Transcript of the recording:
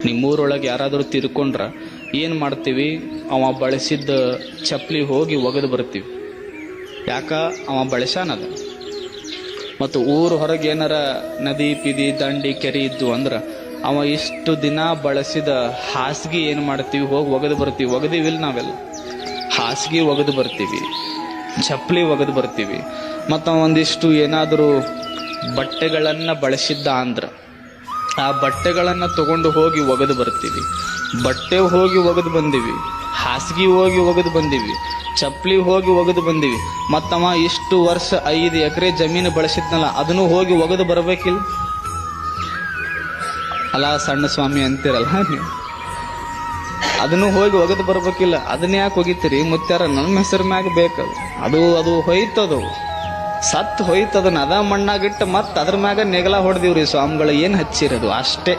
ನಿಮ್ಮೂರೊಳಗೆ ಯಾರಾದರೂ ತಿರ್ಕೊಂಡ್ರ ಏನು ಮಾಡ್ತೀವಿ? ಅವ ಬಳಸಿದ್ದ ಚಪ್ಪಲಿ ಹೋಗಿ ಒಗೆದು ಬರ್ತೀವಿ. ಯಾಕ? ಅವ ಬಳಸ್ಯಾನದ. ಮತ್ತು ಊರು ಹೊರಗೆ ಏನಾರ ನದಿ ಪಿದಿ ದಂಡಿ ಕೆರೆ ಇದ್ದು ಅಂದ್ರೆ ಅವ ಇಷ್ಟು ದಿನ ಬಳಸಿದ ಹಾಸಿಗೆ ಏನು ಮಾಡ್ತೀವಿ? ಹೋಗಿ ಒಗೆದು ಬರ್ತೀವಿ. ಒಗೆದಿವಿಲ್ಲ ನಾವೆಲ್ಲ? ಹಾಸಿಗೆ ಒಗೆದು ಬರ್ತೀವಿ, ಚಪ್ಪಲಿ ಒಗೆದು ಬರ್ತೀವಿ. ಮತ್ತು ಒಂದಿಷ್ಟು ಏನಾದರೂ ಬಟ್ಟೆಗಳನ್ನು ಬಳಸಿದ್ದ ಅಂದ್ರೆ ಆ ಬಟ್ಟೆಗಳನ್ನು ತಗೊಂಡು ಹೋಗಿ ಒಗೆದು ಬರ್ತೀವಿ. ಬಟ್ಟೆ ಹೋಗಿ ಒಗೆದು ಬಂದೀವಿ, ಹಾಸಿಗೆ ಹೋಗಿ ಒಗೆದು ಬಂದೀವಿ, ಚಪ್ಪಲಿ ಹೋಗಿ ಒಗೆದು ಬಂದೀವಿ. ಮತ್ತವ ಇಷ್ಟು ವರ್ಷ 5 ಎಕರೆ ಜಮೀನು ಬಳಸಿದ್ನಲ್ಲ, ಅದನ್ನು ಹೋಗಿ ಒಗೆದು ಬರಬೇಕಿಲ್ಲ? ಅಲ್ಲ ಸಣ್ಣ ಸ್ವಾಮಿ ಅಂತೀರಲ್ಲ ನೀವು, ಅದನ್ನು ಹೋಗಿ ಒಗೆದು ಬರ್ಬೇಕಿಲ್ಲ? ಅದನ್ನ ಯಾಕೆ ಒಗಿತೀರಿ? ಮುತ್ಯಾರ ನನ್ನ ಹೆಸರು ಮ್ಯಾಗ ಬೇಕದು. ಅದು ಹೋಯ್ತದು, ಸತ್ತು ಹೋಯ್ತದನ್ನ ಅದ ಮಣ್ಣಾಗಿಟ್ಟು ಮತ್ತೆ ಅದ್ರ ಮ್ಯಾಗ ನೆಗಲ ಹೊಡೆದಿವ್ರಿ ಸ್ವಾಮಿಗಳು. ಏನು ಹಚ್ಚಿರೋದು ಅಷ್ಟೇ.